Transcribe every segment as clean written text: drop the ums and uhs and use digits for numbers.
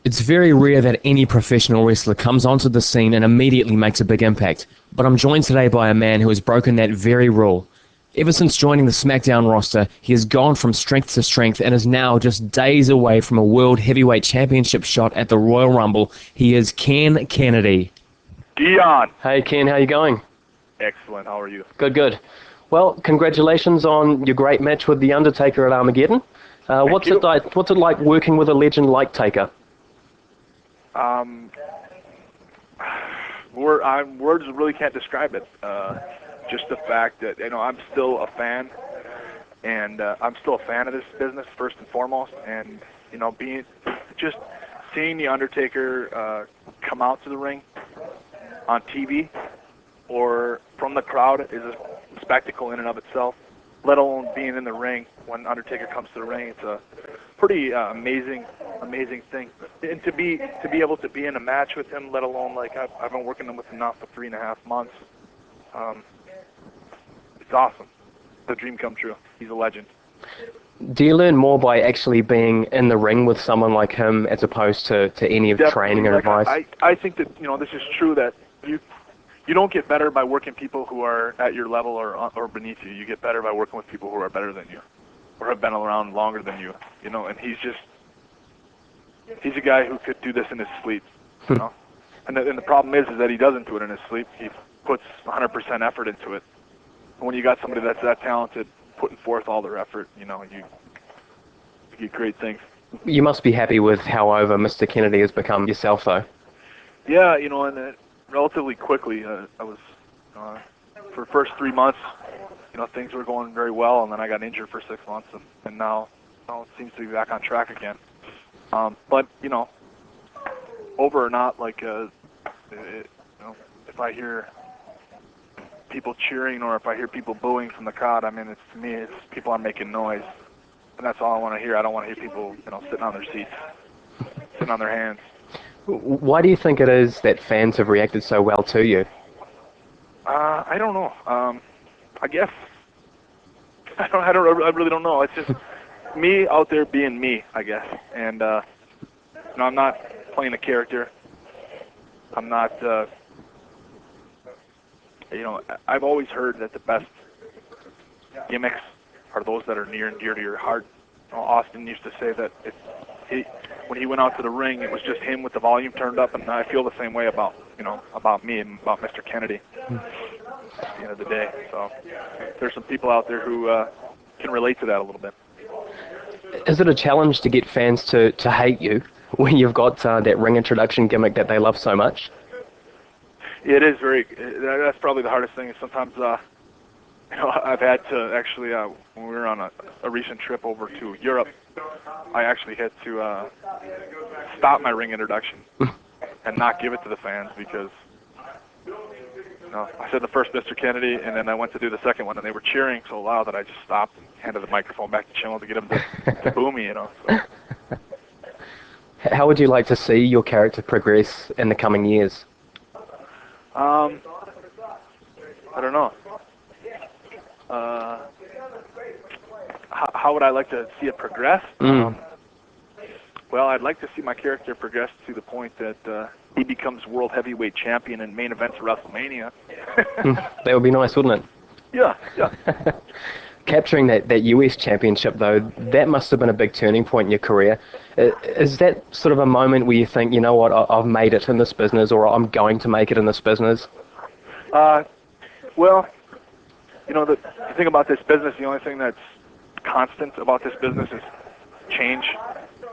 It's very rare that any professional wrestler comes onto the scene and immediately makes a big impact, but I'm joined today by a man who has broken that very rule. Ever since joining the SmackDown roster, he has gone from strength to strength and is now just days away from a World Heavyweight Championship shot at the Royal Rumble. He is Ken Kennedy. Dion. Hey Ken, how you going? Excellent, how are you? Good, good. Well, congratulations on your great match with The Undertaker at Armageddon. What's it like working with a legend like Taker? Words really can't describe it. Just the fact that I'm still a fan, and I'm still a fan of this business first and foremost. And seeing the Undertaker come out to the ring on TV or from the crowd is a spectacle in and of itself. Let alone being in the ring when Undertaker comes to the ring, it's a pretty amazing thing. And to be able to be in a match with him, let alone I've been working with him now for 3.5 months. It's awesome. The dream come true. He's a legend. Do you learn more by actually being in the ring with someone like him as opposed to any of the training or advice? I think that this is true, that you don't get better by working people who are at your level or beneath you. You get better by working with people who are better than you or have been around longer than you. And he's a guy who could do this in his sleep. And the problem is that he doesn't do it in his sleep. He puts 100% effort into it. And when you got somebody that's that talented, putting forth all their effort, you get great things. You must be happy with how over Mr. Kennedy has become yourself, though. Yeah, and relatively quickly, I was for the first 3 months, things were going very well, and then I got injured for 6 months, and now it seems to be back on track again. But over or not, if I hear people cheering or if I hear people booing from the crowd, to me, it's people are making noise, and that's all I want to hear. I don't want to hear people, sitting on their seats, sitting on their hands. Why do you think it is that fans have reacted so well to you? I don't know. I guess I really don't know. It's just me out there being me, I guess. And I'm not playing a character. I'm not. I've always heard that the best gimmicks are those that are near and dear to your heart. Austin used to say that when he went out to the ring, it was just him with the volume turned up, and I feel the same way about me and about Mr. Kennedy at the end of the day. So there's some people out there who can relate to that a little bit. Is it a challenge to get fans to hate you when you've got that ring introduction gimmick that they love so much? It is that's probably the hardest thing. Is sometimes I've had to actually when we were on a recent trip over to Europe, I actually had to stop my ring introduction and not give it to the fans because I said the first Mr. Kennedy, and then I went to do the second one, and they were cheering so loud that I just stopped and handed the microphone back to Channel to get them to boo me, So. How would you like to see your character progress in the coming years? I don't know. How would I like to see it progress? Well, I'd like to see my character progress to the point that he becomes World Heavyweight Champion and main events of WrestleMania. That would be nice, wouldn't it? Yeah. Capturing that US championship, though, that must have been a big turning point in your career. Is that sort of a moment where you think, you know what, I've made it in this business, or I'm going to make it in this business? Well, the thing about this business, the only thing that's constant about this business is change,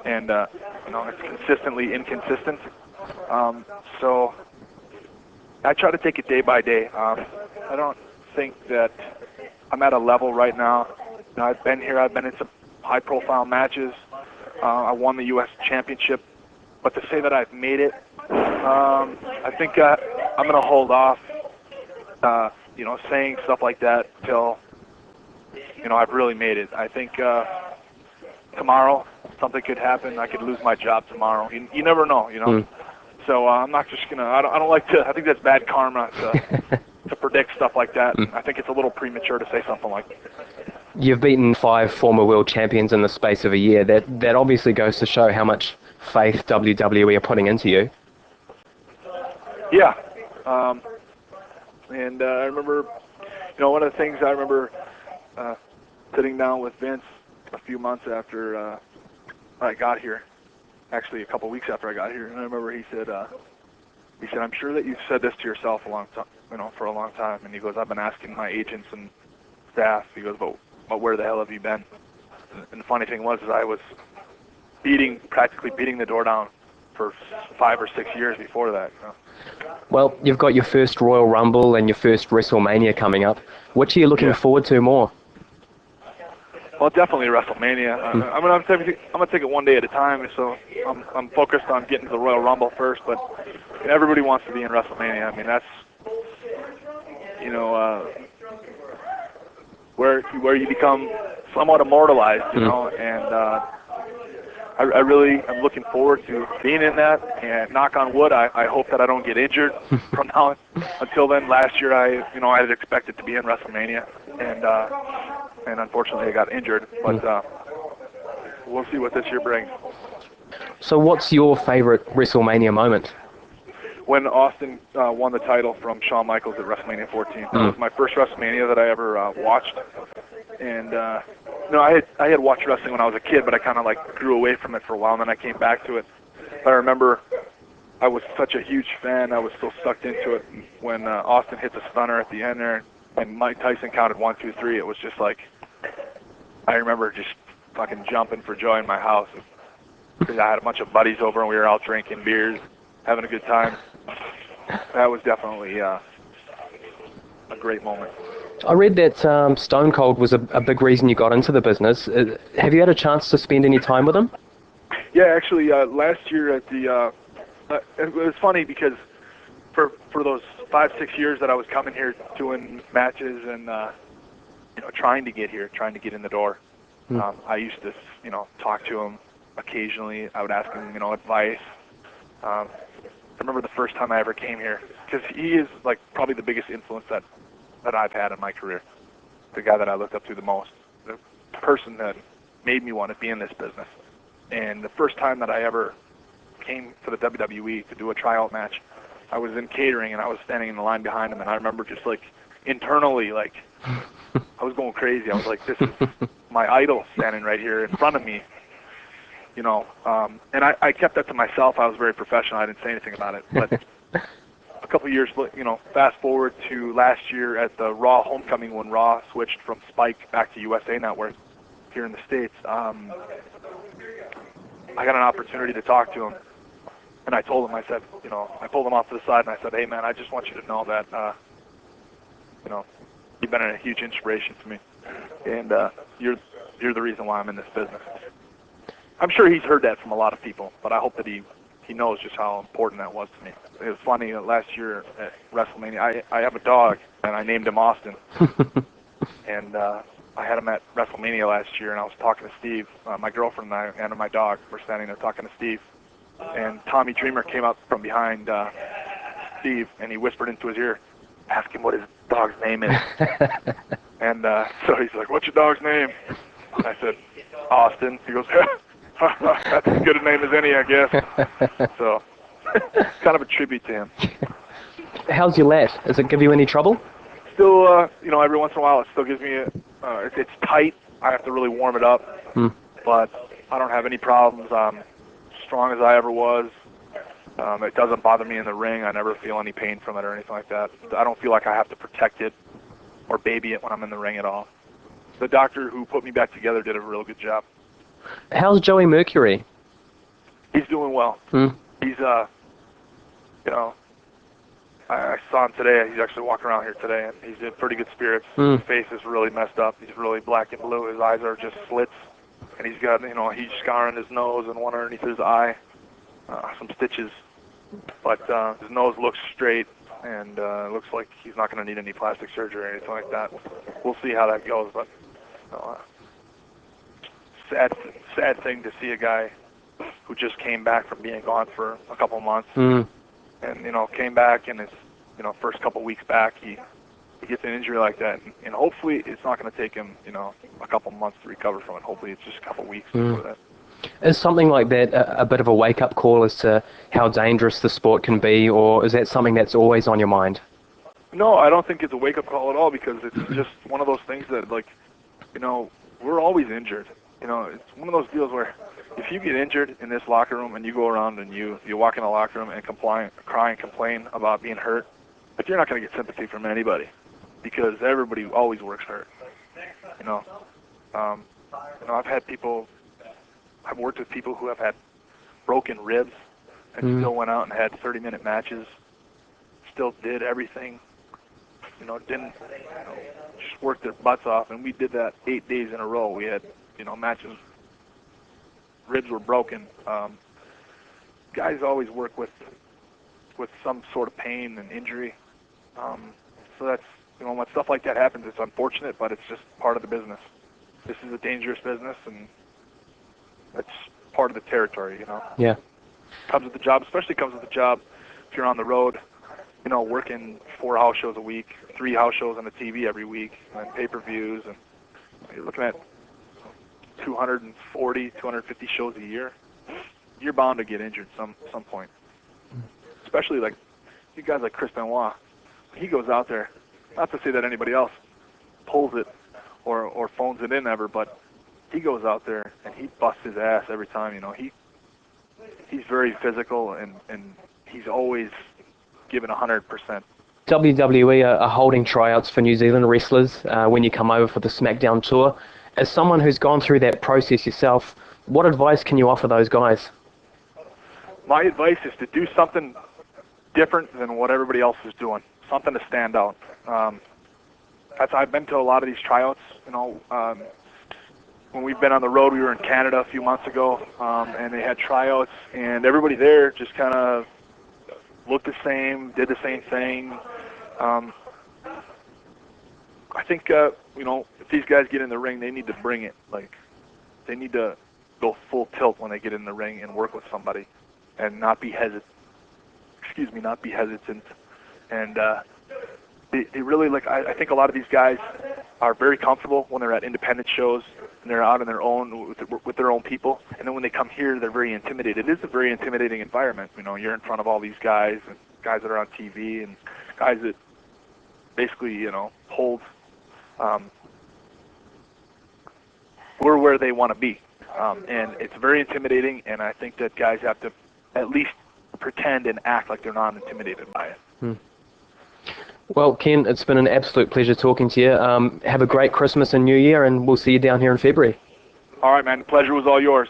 and it's consistently inconsistent. So I try to take it day by day. I don't think that I'm at a level right now. I've been here. I've been in some high-profile matches. I won the U.S. Championship. But to say that I've made it, I think I'm going to hold off, saying stuff like that till, I've really made it. I think tomorrow something could happen. I could lose my job tomorrow. You never know, So I'm not just going to, I don't like to, I think that's bad karma to predict stuff like that. I think it's a little premature to say something like that. You've beaten 5 former world champions in the space of a year. That obviously goes to show how much faith WWE are putting into you. Yeah. And I remember, one of the things I remember sitting down with Vince a few months after I got here, actually a couple weeks after I got here, and I remember he said, I'm sure that you've said this to yourself for a long time. And he goes, I've been asking my agents and staff. He goes, but where the hell have you been? And the funny thing was, is I was practically beating the door down for 5 or 6 years before that. Well, you've got your first Royal Rumble and your first WrestleMania coming up. Which are you looking forward to more? Well, definitely WrestleMania. I'm gonna take it one day at a time. So I'm focused on getting to the Royal Rumble first, but everybody wants to be in WrestleMania. I mean, that's where you become somewhat immortalized, and I really am looking forward to being in that. And knock on wood, I hope that I don't get injured from now until then. Last year, I had expected to be in WrestleMania, and unfortunately I got injured. But we'll see what this year brings. So what's your favorite WrestleMania moment? When Austin won the title from Shawn Michaels at WrestleMania 14. That was my first WrestleMania that I ever watched. And I had watched wrestling when I was a kid, but I kind of grew away from it for a while, and then I came back to it. But I remember I was such a huge fan. I was so sucked into it when Austin hit the stunner at the end there, and Mike Tyson counted 1, 2, 3. It was just I remember just fucking jumping for joy in my house. Because I had a bunch of buddies over, and we were out drinking beers, having a good time. That was definitely a great moment. I read that Stone Cold was a big reason you got into the business. Have you had a chance to spend any time with him? Yeah, actually, last year at the it was funny because for those 5, 6 years that I was coming here doing matches and trying to get here, trying to get in the door, I used to talk to him occasionally. I would ask him advice. I remember the first time I ever came here, because he is probably the biggest influence that I've had in my career, the guy that I looked up to the most, the person that made me want to be in this business. And the first time that I ever came to the WWE to do a tryout match, I was in catering and I was standing in the line behind him, and I remember just internally I was going crazy. I was like, this is my idol standing right here in front of me, and I kept that to myself. I was very professional. I didn't say anything about it, but a couple of years, fast forward to last year at the Raw Homecoming when Raw switched from Spike back to USA Network here in the States, I got an opportunity to talk to him, and I told him, I said, I pulled him off to the side and I said, hey man, I just want you to know that, you've been a huge inspiration to me, and you're the reason why I'm in this business. I'm sure he's heard that from a lot of people, but I hope that he knows just how important that was to me. It was funny, last year at WrestleMania, I have a dog, and I named him Austin. And I had him at WrestleMania last year, and I was talking to Steve, my girlfriend and my dog. We're standing there talking to Steve. And Tommy Dreamer came up from behind Steve, and he whispered into his ear, ask him what his dog's name is. And so he's like, what's your dog's name? I said, Austin. He goes, that's as good a name as any, I guess. So, kind of a tribute to him. How's your lat? Does it give you any trouble? Still, every once in a while it still gives me it's tight. I have to really warm it up. But I don't have any problems. I'm strong as I ever was. It doesn't bother me in the ring. I never feel any pain from it or anything like that. I don't feel like I have to protect it or baby it when I'm in the ring at all. The doctor who put me back together did a real good job. How's Joey Mercury? He's doing well. He's, I saw him today. He's actually walking around here today, and he's in pretty good spirits. His face is really messed up. He's really black and blue. His eyes are just slits, and he's got, a huge scar on his nose and one underneath his eye, some stitches. But his nose looks straight, and it looks like he's not going to need any plastic surgery or anything like that. We'll see how that goes, but sad thing to see a guy who just came back from being gone for a couple months, and came back, and his first couple weeks back he gets an injury like that, and hopefully it's not going to take him a couple months to recover from it. Hopefully it's just a couple weeks before that. Is something like that a bit of a wake-up call as to how dangerous the sport can be, or is that something that's always on your mind? No, I don't think it's a wake-up call at all, because it's just one of those things that, like, you know, we're always injured. You know, it's one of those deals where if you get injured in this locker room and you go around and you walk in the locker room and cry and complain about being hurt, but you're not going to get sympathy from anybody, because everybody always works hurt. You know, I've worked with people who have had broken ribs and still went out and had 30-minute matches, still did everything, you know, didn't, just worked their butts off, and we did that 8 days in a row. We had, matches, ribs were broken. Guys always work with some sort of pain and injury. So that's, when stuff like that happens, it's unfortunate, but it's just part of the business. This is a dangerous business, and that's part of the territory, Yeah. Comes with the job, especially comes with the job if you're on the road, working 4 house shows a week, 3 house shows on the TV every week, and pay-per-views, and you're looking at 240, 250 shows a year. You're bound to get injured some point. Especially like you guys like Chris Benoit. He goes out there, not to say that anybody else pulls it or phones it in ever, but he goes out there and he busts his ass every time. He's very physical, and he's always given 100%. WWE are holding tryouts for New Zealand wrestlers when you come over for the SmackDown tour. As someone who's gone through that process yourself, what advice can you offer those guys? My advice is to do something different than what everybody else is doing, something to stand out. I've been to a lot of these tryouts. When we've been on the road, we were in Canada a few months ago, and they had tryouts, and everybody there just kind of looked the same, did the same thing. I think, if these guys get in the ring, they need to bring it. Like, they need to go full tilt when they get in the ring and work with somebody, and not be hesitant. And they really, I think a lot of these guys are very comfortable when they're at independent shows and they're out on their own with their own people. And then when they come here, they're very intimidated. It is a very intimidating environment. You're in front of all these guys, and guys that are on TV, and guys that basically, hold, we're where they want to be. And it's very intimidating, and I think that guys have to at least pretend and act like they're not intimidated by it. Well, Ken, it's been an absolute pleasure talking to you. Have a great Christmas and New Year, and we'll see you down here in February. All right, man. The pleasure was all yours.